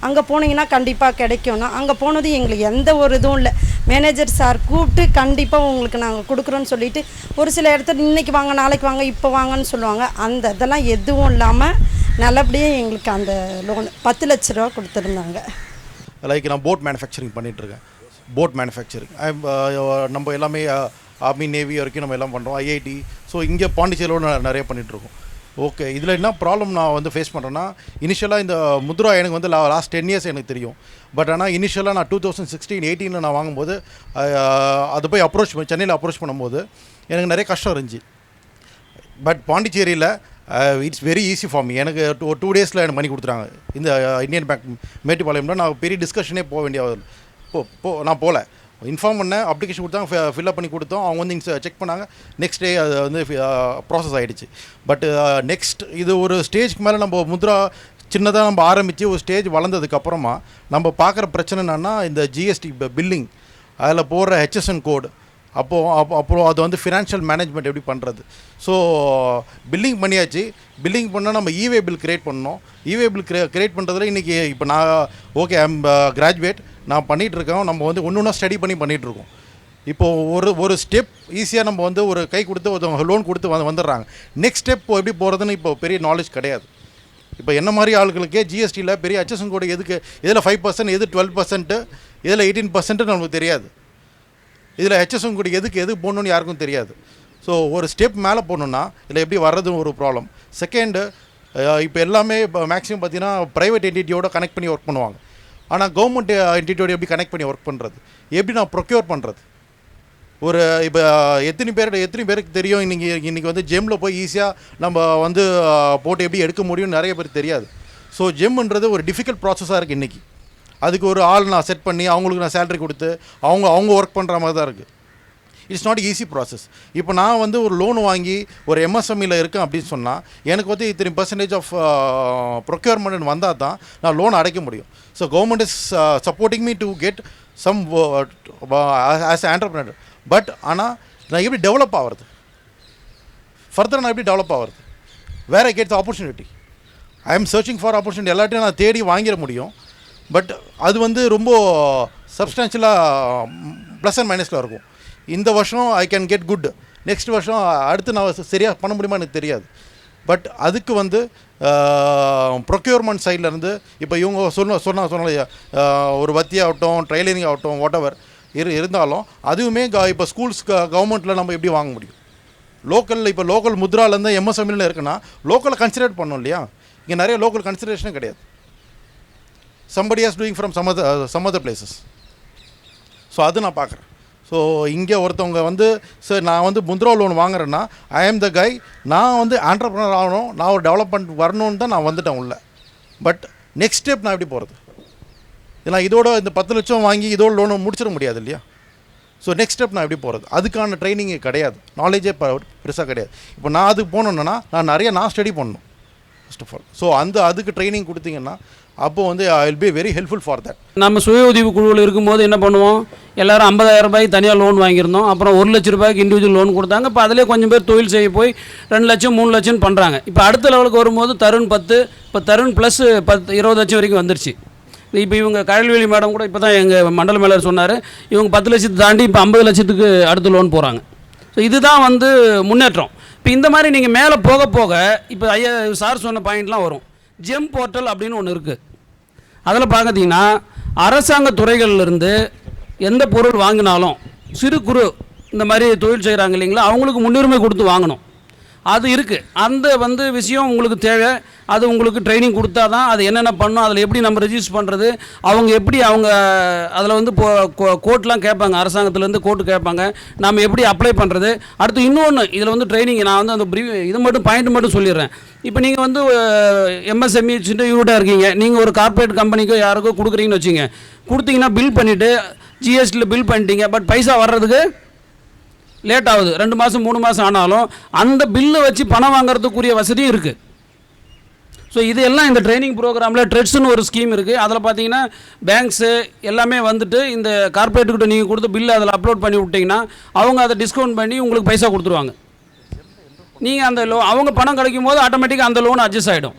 அங்கே போனீங்கன்னா கண்டிப்பாக கிடைக்கும்னா. அங்கே போனது எங்களுக்கு எந்த ஒரு இதுவும் இல்லை. மேனேஜர் சார் கூப்பிட்டு கண்டிப்பாக உங்களுக்கு நாங்கள் கொடுக்குறோன்னு சொல்லிவிட்டு ஒரு சில இடத்துல இன்றைக்கி வாங்க, நாளைக்கு வாங்க, இப்போ வாங்கன்னு சொல்லுவாங்க. அந்த இதெல்லாம் எதுவும் இல்லாமல் நல்லபடியாக எங்களுக்கு அந்த லோன் 10 லட்ச ரூபா கொடுத்துருந்தாங்க. லைக் நான் போட் மேனுஃபேக்சரிங் பண்ணிகிட்ருக்கேன். போட் மேனுஃபேக்சரிங் நம்ம எல்லாமே ஆர்மி, நேவி வரைக்கும் நம்ம எல்லாம் பண்ணுறோம். ஐஐடி. ஸோ இங்கே பாண்டிச்சேரியோடு நிறைய பண்ணிகிட்ருக்கோம். ஓகே, இதில் என்ன ப்ராப்ளம் நான் வந்து ஃபேஸ் பண்ணுறேன்னா, இனிஷியலாக இந்த முத்ரா எனக்கு வந்து லாஸ்ட் 10 years எனக்கு தெரியும். பட் ஆனால் இனிஷியலாக நான் 2016-18 நான் வாங்கும்போது அது போய் சென்னையில் அப்ரோச் பண்ணும்போது எனக்கு நிறைய கஷ்டம் இருந்துச்சு. பட் பாண்டிச்சேரியில் it's very easy for me. எனக்கு 2 டேஸில் எனக்கு மணி கொடுத்துட்டாங்க இந்த இந்தியன் பேங்க் மேட்டுப்பாளையம்ல. நான் பெரிய டிஸ்கஷனே போக வேண்டிய நான் போகல, இன்ஃபார்ம் பண்ணேன், அப்ளிகேஷன் கொடுத்தாங்க, ஃபில்அப் பண்ணி கொடுத்தோம். அவங்க வந்து செக் பண்ணாங்க, நெக்ஸ்ட் டே அது வந்து ப்ராசஸ் ஆகிடுச்சு. பட் நெக்ஸ்ட் இது ஒரு ஸ்டேஜ்க்கு மேலே நம்ம முத்ரா சின்னதாக நம்ம ஆரம்பித்து ஒரு ஸ்டேஜ் வளர்ந்ததுக்கப்புறமா நம்ம பார்க்குற பிரச்சனை என்னென்னா இந்த ஜிஎஸ்டி பில்லிங், அதில் போடுற ஹெச்எஸ்என் கோடு, அப்புறம் அது வந்து ஃபினான்ஷியல் மேனேஜ்மெண்ட் எப்படி பண்ணுறது. ஸோ பில்லிங் பண்ணியாச்சு. பில்லிங் பண்ணால் நம்ம இவே பில் க்ரியேட் பண்ணோம். இவே பில் க்ரியேட் பண்ணுறதுல இன்றைக்கி இப்போ நான் ஓகே ஐ எம் கிராஜுவேட், நான் பண்ணிகிட்ருக்கோம். நம்ம வந்து ஒன்று ஸ்டடி பண்ணிகிட்ருக்கோம். இப்போது ஒரு ஸ்டெப் ஈஸியாக நம்ம வந்து ஒரு கை கொடுத்து ஒரு லோன் கொடுத்து வந்துடுறாங்க. நெக்ஸ்ட் ஸ்டெப் எப்படி போகிறதுன்னு இப்போ பெரிய நாலேஜ் கிடையாது. இப்போ என்ன மாதிரி ஆளுகளுக்கே ஜிஎஸ்டியில் பெரிய ஹெச்எஸ்என் கோடு எதுக்கு, இதில் 5%, எது 12%, இதில் 18% நமக்கு தெரியாது. இதில் ஹெச்எஸ்என் கோடு எது போடணுன்னு யாருக்கும் தெரியாது. ஸோ ஒரு ஸ்டெப் மேலே போகணுன்னா இதில் எப்படி வர்றதுன்னு ஒரு ப்ராப்ளம். செகண்டு, இப்போ எல்லாமே இப்போ மேக்ஸிமம் பார்த்தீங்கன்னா ப்ரைவேட் என்டிட்டியோட கனெக்ட் பண்ணி ஒர்க் பண்ணுவாங்க. ஆனால் கவர்மெண்ட் என்டிட்டியோட எப்படி கனெக்ட் பண்ணி ஒர்க் பண்ணுறது, எப்படி நான் ப்ரொக்யூர் பண்ணுறது. ஒரு இப்போ எத்தனை பேருக்கு தெரியும் இன்றைக்கி வந்து ஜெம்மில் போய் ஈஸியாக நம்ம வந்து போட்டு எப்படி எடுக்க முடியும்னு நிறைய பேருக்கு தெரியாது. ஸோ ஜெம்ன்றது ஒரு டிஃபிகல்ட் ப்ராசஸாக இருக்குது இன்றைக்கி. அதுக்கு ஒரு ஆள் நான் செட் பண்ணி அவங்களுக்கு நான் சேலரி கொடுத்து அவங்க ஒர்க் பண்ணுற மாதிரி தான் இருக்குது. It's not easy process. இப்போ நான் வந்து ஒரு லோன் வாங்கி ஒரு எம்எஸ்எம்இயில் இருக்கேன் அப்படின்னு சொன்னால் எனக்கு வந்து இத்தனை % ஆஃப் ப்ரொக்யூர்மெண்ட் வந்தால் தான் நான் லோன் அடைக்க முடியும். So government is supporting me to get some as entrepreneur. But ஆனால் நான் எப்படி டெவலப் ஆகிறது, ஃபர்தர் நான் எப்படி டெவலப் ஆகிறது, where I get the opportunity. I am searching for opportunity. எல்லாத்தையும் நான் தேடி வாங்கிட முடியும். பட் அது வந்து ரொம்ப சப்ஸ்டான்ஷியலாக ப்ளஸ் அண்ட் மைனஸில் இருக்கும். இந்த வருஷம் I can get good, next வருஷம் அடுத்து நான் சரியாக பண்ண முடியுமா எனக்கு தெரியாது. பட் அதுக்கு வந்து ப்ரொக்யூர்மெண்ட் சைட்லேருந்து இப்போ இவங்க சொன்ன ஒரு வத்தி ஆகட்டும், ட்ரைலரிங் ஆகட்டும், வாட் எவர் இருந்தாலும் அதுவுமே இப்போ ஸ்கூல்ஸ் கவர்மெண்ட்டில் நம்ம எப்படி வாங்க முடியும். இப்போ லோக்கல் முத்ராலேருந்து எம்எஸ்எம்இல இருக்குன்னா லோக்கலை கன்சிடர் பண்ணோம் இல்லையா. இங்கே நிறைய லோக்கல் கன்சிடரேஷனே கிடையாது. somebody is doing from some other places. So அது நான் பார்க்குறேன். ஸோ இங்கே ஒருத்தவங்க வந்து சார் நான் வந்து முத்ரா லோன் வாங்குறேன்னா ஐ ஆம் த கை, நான் வந்து ஆண்டர்ப்ரனர் ஆகணும், நான் ஒரு டெவலப்மெண்ட் வரணும்னு தான் நான் வந்துட்டேன் உள்ள. பட் நெக்ஸ்ட் ஸ்டெப் நான் எப்படி போகிறது, நான் இதோட இந்த 10 லட்சம் வாங்கி இதோட லோனை முடிச்சிட முடியாது இல்லையா. ஸோ நெக்ஸ்ட் ஸ்டெப் நான் எப்படி போகிறது, அதுக்கான ட்ரைனிங்கே கிடையாது, நாலேஜே பெருசாக கிடையாது. இப்போ நான் அதுக்கு போகணுன்னா நான் ஸ்டடி பண்ணணும் ஃபர்ஸ்ட் ஆஃப் ஆல். ஸோ அதுக்கு ட்ரைனிங் கொடுத்தீங்கன்னா அப்போ வந்து I will be very helpful for that. நம்ம சுய உதவி குழுவில் இருக்கும்போது என்ன பண்ணுவோம், எல்லோரும் 50,000 ரூபாய்க்கு தனியாக லோன் வாங்கியிருந்தோம். அப்புறம் 1 லட்ச ரூபாய்க்கு இண்டிவிஜுவல் லோன் கொடுத்தாங்க. இப்போ அதிலே கொஞ்சம் பேர் தொழில் செய்ய போய் 2 லட்சம் 3 லட்சம்னு பண்ணுறாங்க. இப்போ அடுத்த லெவலுக்கு வரும்போது தருண் 10, இப்போ தருண் ப்ளஸ் 20 லட்சம் வரைக்கும் வந்துருச்சு. இப்போ இவங்க கயல்வெளி மேடம் கூட இப்போ தான் எங்கள் மண்டல மேலர் சொன்னார், இவங்க 10 லட்சத்தை தாண்டி இப்போ 50 லட்சத்துக்கு அடுத்த லோன் போகிறாங்க. ஸோ இதுதான் வந்து முன்னேற்றம். இப்போ இந்த மாதிரி நீங்கள் மேலே போக போக இப்போ ஐயா சார் சொன்ன பாயிண்ட்லாம் வரும். ஜெம் போர்ட்டல் அப்படின்னு ஒன்று இருக்குது. அதில் பார்த்திங்கன்னா அரசாங்க துறைகள்லேருந்து எந்த பொருள் வாங்கினாலும் சிறு குறு இந்த மாதிரி தொழில் செய்கிறாங்க இல்லைங்களா, அவங்களுக்கு முன்னுரிமை கொடுத்து வாங்கணும். அது இருக்குது. அந்த வந்து விஷயம் உங்களுக்கு தேவை. அது உங்களுக்கு ட்ரைனிங் கொடுத்தா தான் அது என்னென்ன பண்ணணும், அதில் எப்படி நம்ம ரெஜிஸ்டர் பண்ணுறது, அவங்க எப்படி அதில் வந்து கோர்ட்லாம் கேட்பாங்க, அரசாங்கத்துலேருந்து கோர்ட்டு கேட்பாங்க, நம்ம எப்படி அப்ளை பண்ணுறது. அடுத்து இன்னொன்று இதில் வந்து ட்ரைனிங் நான் வந்து அந்த இது மட்டும் பாயிண்ட் மட்டும் சொல்லிடுறேன். இப்போ நீங்கள் வந்து எம்எஸ்எம்இ சின்ன யூனிட்டாக இருக்கீங்க, நீங்கள் ஒரு கார்ப்பரேட் கம்பெனிக்கோ யாருக்கோ கொடுக்குறீங்கன்னு வச்சுங்க, கொடுத்தீங்கன்னா பில் பண்ணிவிட்டு ஜிஎஸ்டியில் பில் பண்ணிட்டீங்க. பட் பைசா வர்றதுக்கு லேட் ஆகுது, 2 மாதம் 3 மாதம் ஆனாலும் அந்த பில்லை வச்சு பணம் வாங்குறதுக்குரிய வசதியும் இருக்குது. ஸோ இதெல்லாம் இந்த ட்ரைனிங் ப்ரோக்ராமில் ட்ரெட்ஸ்னு ஒரு ஸ்கீம் இருக்குது. அதில் பார்த்தீங்கன்னா பேங்க்ஸு எல்லாமே வந்துட்டு இந்த கார்ப்பரேட்டுக்கிட்ட நீங்கள் கொடுத்த பில்லை அதில் அப்லோட் பண்ணி விட்டிங்கன்னா அவங்க அதை டிஸ்கவுண்ட் பண்ணி உங்களுக்கு பைசா கொடுத்துருவாங்க. நீங்கள் அந்த அவங்க பணம் கிடைக்கும் போது ஆட்டோமேட்டிக்காக அந்த லோன் அட்ஜஸ்ட் ஆகிடும்.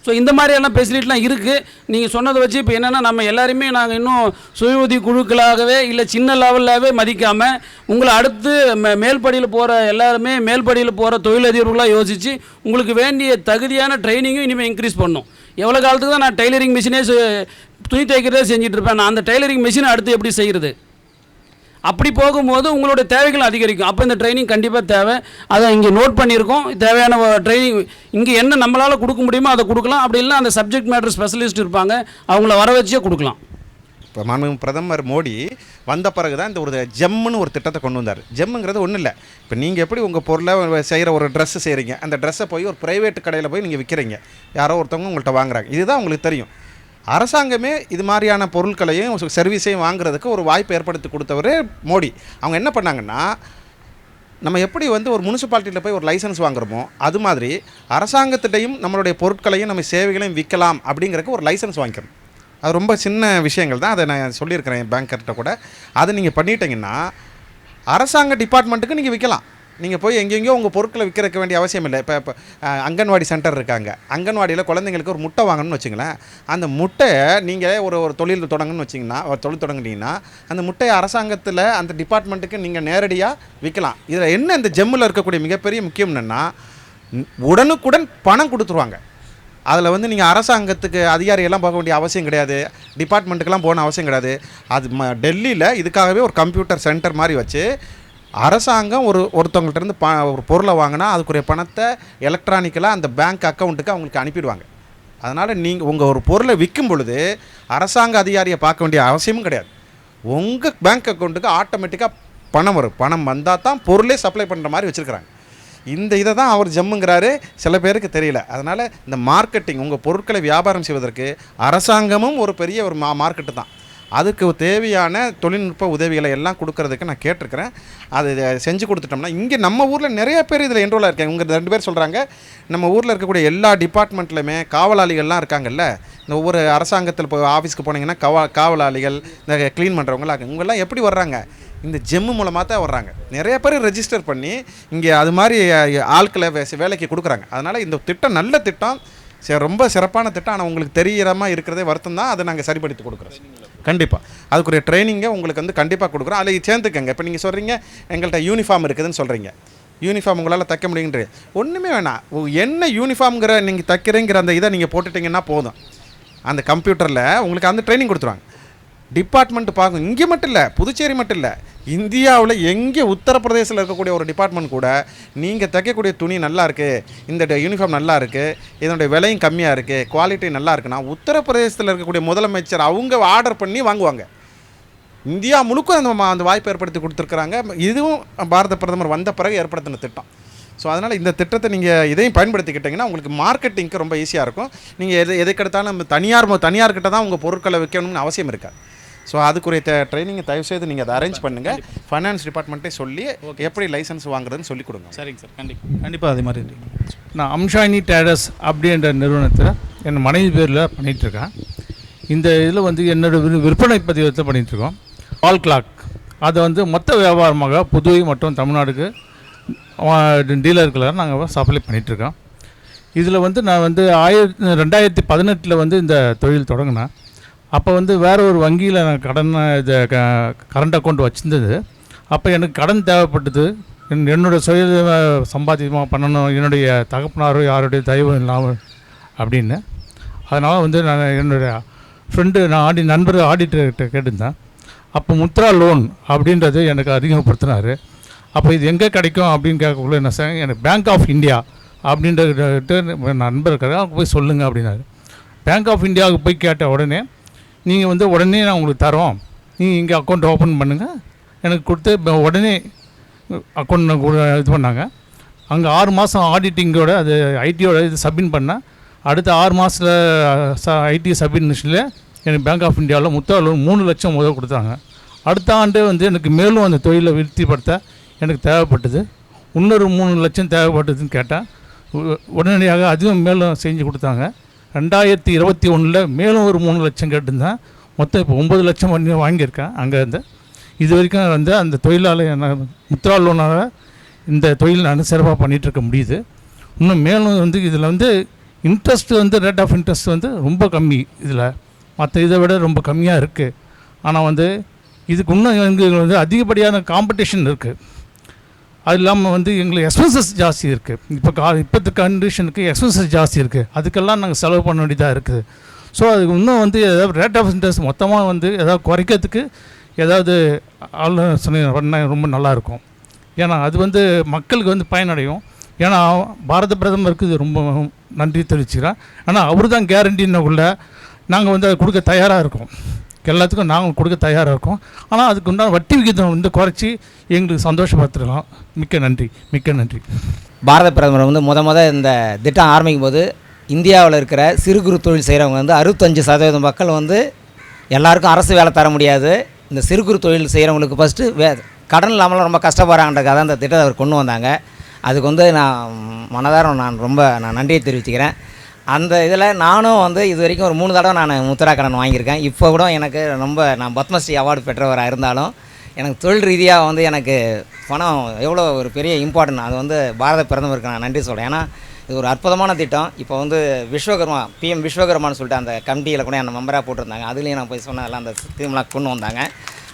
ஸோ இந்த மாதிரியெல்லாம் ஃபெசிலிட்டிலாம் இருக்குது. நீங்கள் சொன்னதை வச்சு இப்போ என்னென்னா நம்ம எல்லாருமே நாங்கள் இன்னும் சுய உதவி குழுக்களாகவே இல்லை சின்ன லெவலில் மதிக்காமல் உங்களை அடுத்து மேல்படியில் போகிற எல்லாருமே மேல்படியில் போகிற தொழிலதிபர்களாக யோசித்து உங்களுக்கு வேண்டிய தகுதியான ட்ரைனிங்கும் இனிமேல் இன்க்ரீஸ் பண்ணணும். எவ்வளோ காலத்துக்கு தான் நான் டெய்லரிங் மிஷினே துணி தைக்கிறதே செஞ்சிட்ருப்பேன், நான் அந்த டெய்லரிங் மிஷினை அடுத்து எப்படி செய்கிறது? அப்படி போகும்போது உங்களுடைய தேவைகள் அதிகரிக்கும். அப்போ இந்த ட்ரைனிங் கண்டிப்பாக தேவை. அதை இங்கே நோட் பண்ணியிருக்கோம். தேவையான ட்ரைனிங் இங்கே என்ன நம்மளால் கொடுக்க முடியுமோ அதை கொடுக்கலாம். அப்படி இல்லை அந்த சப்ஜெக்ட் மேட்டர் ஸ்பெஷலிஸ்ட் இருப்பாங்க, அவங்கள வர வச்சே கொடுக்கலாம். இப்போ மாண்புமிகு பிரதமர் மோடி வந்த பிறகு தான் இந்த ஒரு ஜெம்முன்னு ஒரு திட்டத்தை கொண்டு வந்தார். ஜெம்முங்கிறது ஒன்றும் இல்லை, இப்போ நீங்கள் எப்படி உங்கள் பொருளை செய்கிற ஒரு ட்ரெஸ்ஸு செய்கிறீங்க, அந்த ட்ரெஸ்ஸை போய் ஒரு ப்ரைவேட் கடையில் போய் நீங்கள் விற்கிறீங்க, யாரோ ஒருத்தவங்க உங்கள்கிட்ட வாங்குறாங்க, இதுதான் உங்களுக்கு தெரியும். அரசாங்கமே இது மாதிரியான பொருட்களையும் சர்வீஸையும் வாங்குறதுக்கு ஒரு வாய்ப்பு ஏற்படுத்தி கொடுத்தவர் மோடி. அவங்க என்ன பண்ணாங்கன்னா, நம்ம எப்படி வந்து ஒரு முனிசிபாலிட்டியில் போய் ஒரு லைசன்ஸ் வாங்குறோமோ அது மாதிரி அரசாங்கத்திட்டையும் நம்மளுடைய பொருட்களையும் நம்ம சேவைகளையும் விற்கலாம் அப்படிங்கிறதுக்கு ஒரு லைசன்ஸ் வாங்கிக்கணும். அது ரொம்ப சின்ன விஷயங்கள் தான், அதை நான் சொல்லியிருக்கிறேன் பேங்கர்கிட்ட கூட. அதை நீங்கள் பண்ணிட்டீங்கன்னா அரசாங்க டிபார்ட்மெண்ட்டுக்கு நீங்கள் விற்கலாம். நீங்கள் போய் எங்கெங்கேயோ உங்கள் பொருட்களை விற்கிறக்க வேண்டிய அவசியம் இல்லை. இப்போ அங்கன்வாடி சென்டர் இருக்காங்க, அங்கன்வாடியில் குழந்தைங்களுக்கு ஒரு முட்டை வாங்கணும்னு வச்சுங்களேன், அந்த முட்டையை நீங்கள் ஒரு தொழில் தொடங்கணும்னு வச்சிங்கன்னா, ஒரு தொழில் தொடங்குனீங்கன்னா அந்த முட்டையை அரசாங்கத்தில் அந்த டிபார்ட்மெண்ட்டுக்கு நீங்கள் நேரடியாக விற்கலாம். இதில் என்ன இந்த ஜெம்மில் இருக்கக்கூடிய மிகப்பெரிய முக்கியம் என்னென்னா, உடனுக்குடன் பணம் கொடுத்துருவாங்க. அதில் வந்து நீங்கள் அரசாங்கத்துக்கு அதிகாரியெல்லாம் போக வேண்டிய அவசியம் கிடையாது, டிபார்ட்மெண்ட்டுக்கெல்லாம் போகணும் அவசியம் கிடையாது. அது டெல்லியில் இதுக்காகவே ஒரு கம்ப்யூட்டர் சென்டர் மாதிரி வச்சு அரசாங்கம் ஒருத்தவங்கள்ட்ட ஒரு பொருளை வாங்கினா அதுக்குரிய பணத்தை எலக்ட்ரானிக்கலாக அந்த பேங்க் அக்கௌண்ட்டுக்கு அவங்களுக்கு அனுப்பிடுவாங்க. அதனால் நீங்கள் உங்கள் ஒரு பொருளை விற்கும் பொழுது அரசாங்க அதிகாரியை பார்க்க வேண்டிய அவசியமும் கிடையாது. உங்கள் பேங்க் அக்கௌண்ட்டுக்கு ஆட்டோமேட்டிக்காக பணம் வரும். பணம் வந்தால் தான் பொருளே சப்ளை பண்ணுற மாதிரி வச்சுருக்கிறாங்க. இந்த இதை தான் அவர் ஜெம்முங்கிறாரு, சில பேருக்கு தெரியல. அதனால் இந்த மார்க்கெட்டிங், உங்கள் பொருட்களை வியாபாரம் செய்வதற்கு அரசாங்கமும் ஒரு பெரிய ஒரு மார்க்கெட்டு தான். அதுக்கு தேவையான தொழில்நுட்ப உதவிகளை எல்லாம் கொடுக்கறதுக்கு நான் கேட்டிருக்கிறேன். அது செஞ்சு கொடுத்துட்டோம்னா இங்கே நம்ம ஊரில் நிறைய பேர் இதில் என்ரோலாக இருக்காங்க. இவங்க 2 பேர் சொல்கிறாங்க, நம்ம ஊரில் இருக்கக்கூடிய எல்லா டிபார்ட்மெண்ட்லையுமே காவலாளிகள்லாம் இருக்காங்கல்ல, இந்த ஒவ்வொரு அரசாங்கத்தில் போய் ஆஃபீஸ்க்கு போனீங்கன்னா காவலாளிகள், இந்த க்ளீன் பண்ணுறவங்களாம் இவங்கெல்லாம் எப்படி வர்றாங்க, இந்த ஜெம்மு மூலமாக தான் வர்றாங்க. நிறைய பேர் ரெஜிஸ்டர் பண்ணி இங்கே அது மாதிரி ஆட்களை வேலைக்கு கொடுக்குறாங்க. அதனால் இந்த திட்டம் நல்ல திட்டம், ரொம்ப சிறப்பான திட்டம். ஆனால் உங்களுக்கு தெரியாமல் இருக்கிறதே வருத்தம் தான். அதை நாங்கள் சரிப்படுத்தி கொடுக்குறோம். கண்டிப்பாக அதுக்குரிய ட்ரைனிங்கை உங்களுக்கு வந்து கண்டிப்பாக கொடுக்குறோம். அதில் சேர்ந்துக்கங்க. இப்போ நீங்கள் சொல்கிறீங்க எங்கள்கிட்ட யூனிஃபார்ம் இருக்குதுன்னு சொல்கிறீங்க, யூனிஃபார்ம் உங்களால் தைக்க முடியுன்றீங்க. ஒன்றுமே வேணாம், என்ன யூனிஃபார்ம்ங்கிற நீங்கள் தைக்கிறேங்கிற அந்த இதை நீங்கள் போட்டுட்டிங்கன்னா போதும். அந்த கம்ப்யூட்டரில் உங்களுக்கு அந்த ட்ரைனிங் கொடுத்துருவாங்க. டிபார்ட்மெண்ட் பார்க்கும். இங்கே மட்டும் இல்லை, புதுச்சேரி மட்டும் இல்லை, இந்தியாவில் எங்கே உத்தரப்பிரதேசத்தில் இருக்கக்கூடிய ஒரு டிபார்ட்மெண்ட் கூட நீங்கள் தைக்கக்கூடிய துணி நல்லா இருக்குது, இந்த யூனிஃபார்ம் நல்லா இருக்குது, இதனுடைய விலையும் கம்மியாக இருக்குது, குவாலிட்டி நல்லா இருக்குன்னா உத்தரப்பிரதேசத்தில் இருக்கக்கூடிய முதலமைச்சர் அவங்க ஆர்டர் பண்ணி வாங்குவாங்க. இந்தியா முழுக்க அந்த வாய்ப்பை ஏற்படுத்தி கொடுத்துருக்குறாங்க. இதுவும் பாரத பிரதமர் வந்த பிறகு ஏற்படுத்தின திட்டம். ஸோ அதனால் இந்த திட்டத்தை நீங்கள் இதையும் பயன்படுத்திக்கிட்டிங்கன்னா உங்களுக்கு மார்க்கெட்டிங்க்கு ரொம்ப ஈஸியாக இருக்கும். நீங்கள் எதுக்கெடுத்தாலும் நம்ம தனியார்கிட்ட தான் உங்கள் பொருட்களை விற்கணும்னு அவசியம் இருக்காது. ஸோ அதுக்குரிய ட்ரைனிங்கை தயவுசெய்து நீங்கள் அதை அரேஞ்ச் பண்ணுங்கள். ஃபைனான்ஸ் டிபார்ட்மெண்ட்டே சொல்லி எப்படி லைசன்ஸ் வாங்குறதுன்னு சொல்லிக் கொடுங்க. சரிங்க சார், கண்டிப்பாக அதே மாதிரி. நான் அம்ஷாயினி டேடஸ் அப்படின்ற நிறுவனத்தில் என் மனைவி பேரில் பண்ணிகிட்ருக்கேன். இந்த இதில் வந்து என்னோடய விற்பனை பதிவத்தை பண்ணிகிட்ருக்கோம். வால் கிளாக் அதை வந்து மொத்த வியாபாரமாக புதுவை மற்றும் தமிழ்நாடுக்கு டீலர்களை நாங்கள் சப்ளை பண்ணிகிட்ருக்கோம். இதில் வந்து நான் வந்து 2018 வந்து இந்த தொழில் தொடங்கினேன். அப்போ வந்து வேறு ஒரு வங்கியில் நான் கரண்ட் அக்கௌண்ட் வச்சுருந்தது. அப்போ எனக்கு கடன் தேவைப்பட்டது. என்னோடய சுய சம்பாத்தியமாக பண்ணணும், என்னுடைய தகப்பனாரோ யாருடைய தயவும் இல்லாமல் அப்படின்னு. அதனால் வந்து நான் என்னுடைய ஃப்ரெண்டு நண்பர் ஆடிட்டர்கிட்ட கேட்டிருந்தேன். அப்போ முத்ரா லோன் அப்படின்றது எனக்கு அறிமுகப்படுத்தினார். அப்போ இது எங்கே கிடைக்கும் அப்படின்னு கேட்கக்குள்ள என்ன சார், எனக்கு பேங்க் ஆஃப் இந்தியா அப்படின்றது நண்பர் இருக்காரு, அவங்க போய் சொல்லுங்கள் அப்படின்னாரு. பேங்க் ஆஃப் இந்தியாவுக்கு போய் கேட்ட உடனே நீங்கள் வந்து உடனே நான் உங்களுக்கு தரோம், நீங்கள் இங்கே அக்கௌண்ட் ஓப்பன் பண்ணுங்கள் எனக்கு கொடுத்து உடனே அக்கௌண்ட் இது பண்ணாங்க. அங்கே 6 மாதம் ஆடிட்டிங்கோட அது ஐடியோட இது சப்மிட் பண்ணேன். அடுத்த 6 மாதத்தில் ஐடி சப்மிஷனில் எனக்கு பேங்க் ஆஃப் இந்தியாவில் முத்ரா லோன் 3 லட்சம் முதல் கொடுத்தாங்க. அடுத்த ஆண்டு வந்து எனக்கு மேலும் அந்த தொழிலை விருத்திப்படுத்த எனக்கு தேவைப்பட்டது. இன்னொரு 3 லட்சம் தேவைப்பட்டதுன்னு கேட்டேன். உடனடியாக அதுவும் மேலும் செஞ்சு கொடுத்தாங்க. 2021 மேலும் ஒரு 3 லட்சம் கேட்டிருந்தேன். மொத்தம் இப்போ 9 லட்சம் வாங்கியிருக்கேன் அங்கேருந்து. இது வரைக்கும் வந்து அந்த தொழிலாளர் முத்ரா லோனால் இந்த தொழில் நான் சிறப்பாக பண்ணிகிட்ருக்க முடியுது. இன்னும் மேலும் வந்து இதில் வந்து இன்ட்ரெஸ்ட் வந்து ரேட் ஆஃப் இன்ட்ரெஸ்ட் வந்து ரொம்ப கம்மி. இதில் மற்ற இதை விட ரொம்ப கம்மியாக இருக்குது. ஆனால் வந்து இதுக்கு இன்னும் எங்களுக்கு வந்து அதிகப்படியான காம்படிஷன் இருக்குது. அது இல்லாமல் வந்து எங்களுக்கு எக்ஸ்பென்சஸ் ஜாஸ்தி இருக்குது. இப்போத்த கண்டிஷனுக்கு எக்ஸ்பென்சஸ் ஜாஸ்தி இருக்குது. அதுக்கெல்லாம் நாங்கள் செலவு பண்ண வேண்டியதாக இருக்குது. ஸோ அதுக்கு இன்னும் வந்து ஏதாவது ரேட் ஆஃப் இன்ட்ரெஸ்ட் மொத்தமாக வந்து ஏதாவது குறைக்கிறதுக்கு ஏதாவது ஆலோசனை பண்ணால் ரொம்ப நல்லாயிருக்கும். ஏன்னா அது வந்து மக்களுக்கு வந்து பயனடையும். ஏன்னா பாரத பிரதமருக்கு இது ரொம்ப நன்றி தெரிவிச்சுக்கிறேன். ஆனால் அவர் தான் கேரண்டின்னுக்குள்ள நாங்கள் வந்து அதை கொடுக்க தயாராக இருக்கோம். எல்லாத்துக்கும் நாங்கள் கொடுக்க தயாராக இருக்கோம். ஆனால் அதுக்கு உண்டான வட்டி விகிதம் வந்து குறைச்சி எங்களுக்கு சந்தோஷப்படுத்திருக்கோம். மிக்க நன்றி, மிக்க நன்றி. பாரத பிரதமர் வந்து முத இந்த திட்டம் ஆரம்பிக்கும் போது இந்தியாவில் இருக்கிற சிறு குறு தொழில் செய்கிறவங்க வந்து 65% மக்கள் வந்து எல்லாருக்கும் அரசு வேலை தர முடியாது. இந்த சிறு குறு தொழில் செய்கிறவங்களுக்கு ஃபஸ்ட்டு கடன் இல்லாமலாம் ரொம்ப கஷ்டப்படுறாங்கன்றதுக்காக தான் இந்த திட்டத்தை அவர் கொண்டு வந்தாங்க. அதுக்கு வந்து நான் ரொம்ப நன்றியை தெரிவிச்சுக்கிறேன். அந்த இதில் நானும் வந்து இது வரைக்கும் ஒரு 3 தடவை நான் முத்ரா கடன் வாங்கியிருக்கேன். இப்போ கூட எனக்கு நான் பத்மஸ்ரீ அவார்டு பெற்றவராக இருந்தாலும் எனக்கு தொழில் ரீதியாக வந்து எனக்கு பணம் எவ்வளோ ஒரு பெரிய இம்பார்ட்டன்ட், அது வந்து பாரத பிரதமருக்கு நான் நன்றி சொல்கிறேன். ஏன்னா இது ஒரு அற்புதமான திட்டம். இப்போ வந்து விஸ்வகர்மா PM விஸ்வகர்மான்னு சொல்லிட்டு அந்த கமிட்டியில் கூட என்னை மெம்பராக போட்டிருந்தாங்க. அதுலேயும் நான் போய் சொன்னதெல்லாம் அந்த ஸ்கீம்லாம் கொண்டு வந்தாங்க.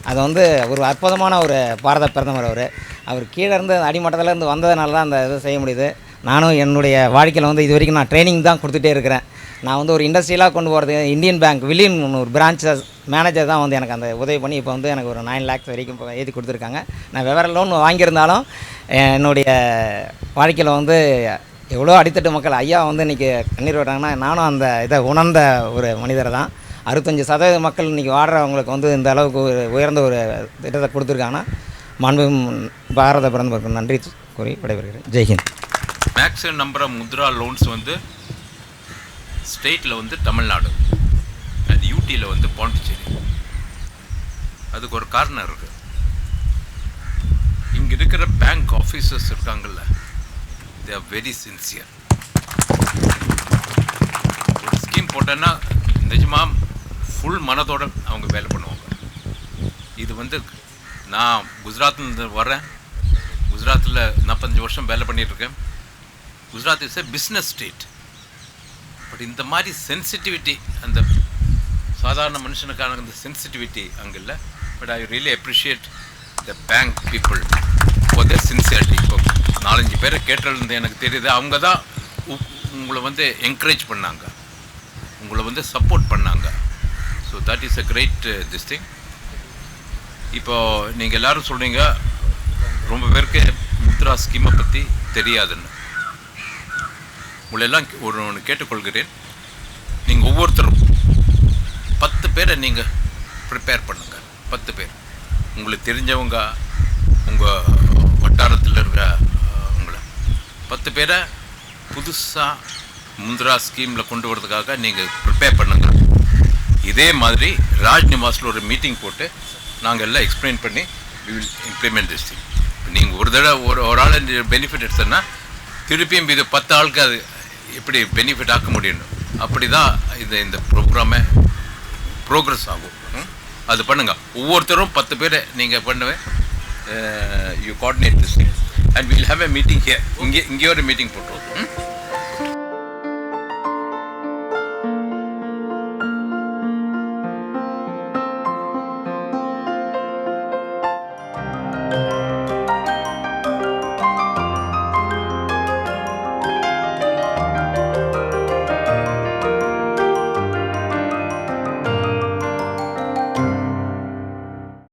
அது வந்து ஒரு அற்புதமான ஒரு பாரத பிரதமர். அவர் கீழே இருந்து அடிமட்டத்திலேருந்து வந்ததுனால தான் அந்த இதை செய்ய முடியுது. நானும் என்னுடைய வாழ்க்கையில் வந்து இது வரைக்கும் நான் ட்ரைனிங் தான் கொடுத்துட்டே இருக்கிறேன். நான் வந்து ஒரு இண்டஸ்ட்ரியலாக கொண்டு போகிறது இந்தியன் பேங்க் வில்லியன் ஒரு பிரான்ச்சஸ் மேனேஜர் தான் வந்து எனக்கு அந்த உதவி பண்ணி இப்போ வந்து எனக்கு ஒரு 9 lakhs வரைக்கும் இப்போ எழுதி கொடுத்துருக்காங்க. நான் வெவ்வேறு லோன் வாங்கியிருந்தாலும் என்னுடைய வாழ்க்கையில் வந்து எவ்வளோ அடித்தட்டு மக்கள் ஐயா வந்து இன்றைக்கி கண்ணீர் விட்டாங்கன்னா நானும் அந்த இதை உணர்ந்த ஒரு மனிதர் தான். 65% மக்கள் இன்றைக்கி வாடுறவங்களுக்கு வந்து இந்த அளவுக்கு ஒரு உயர்ந்த ஒரு திட்டத்தை கொடுத்துருக்காங்கன்னா மாண்பு பாரத பிரதமருக்கு நன்றி கூறி விடைபெறுகிறேன். Jai Hind. Maximum number of Mudra loans வந்து ஸ்டேட்டில் வந்து தமிழ்நாடு அண்ட் யூடியில் வந்து பாண்டிச்சேரி. அதுக்கு ஒரு காரணம் இருக்குது. இங்கே இருக்கிற பேங்க் ஆஃபீஸர்ஸ் இருக்காங்கல்ல, தே ஆர் வெரி சின்சியர். ஒரு ஸ்கீம் போட்டேன்னா நிஜமாக ஃபுல் மனதோடு அவங்க வேலை பண்ணுவாங்க. இது வந்து நான் குஜராத்லேருந்து வரேன். குஜராத்தில் 45 வருஷம் வேலை பண்ணிகிட்ருக்கேன். Gujarat is a business state. But இந்த மாதிரி சென்சிட்டிவிட்டி அந்த சாதாரண மனுஷனுக்கான அந்த சென்சிட்டிவிட்டி அங்கே இல்லை. But I really appreciate the bank people for the sincerity. இப்போ 4-5 பேரை கேட்டிருந்தேன், எனக்கு தெரியுது. அவங்க தான் உங்களை வந்து என்கரேஜ் பண்ணாங்க, உங்களை வந்து சப்போர்ட் பண்ணாங்க. So that is a great this thing. இப்போது நீங்கள் எல்லோரும் சொல்கிறீங்க ரொம்ப பேருக்கு முத்ரா ஸ்கீமை பற்றி தெரியாதுன்னு. உங்களெல்லாம் ஒன்று கேட்டுக்கொள்கிறேன். நீங்கள் ஒவ்வொருத்தரும் 10 பேரை நீங்கள் ப்ரிப்பேர் பண்ணுங்கள். 10 பேர் உங்களுக்கு தெரிஞ்சவங்க, உங்கள் வட்டாரத்தில் இருக்கிற உங்களை 10 பேரை புதுசாக முத்ரா ஸ்கீமில் கொண்டு வரதுக்காக நீங்கள் ப்ரிப்பேர் பண்ணுங்கள். இதே மாதிரி ராஜ்நிவாஸில் ஒரு மீட்டிங் போட்டு நாங்கள் எல்லாம் எக்ஸ்பிளைன் பண்ணி we will implement this thing. நீங்கள் ஒரு தடவை ஒரு ஆள் பெனிஃபிட் எடுத்தோன்னா திருப்பியும் இது 10 ஆளுக்கு அது எப்படி பெனிஃபிட் ஆக்க முடியும். அப்படி தான் இந்த ப்ரோக்ராமை ப்ரோக்ரஸ் ஆகும். அது பண்ணுங்கள். ஒவ்வொருத்தரும் 10 பேரை நீங்கள் பண்ணுவேன். You coordinate this thing and will have a meeting here. இங்கே ஒரு மீட்டிங் போட்டுருவோம்.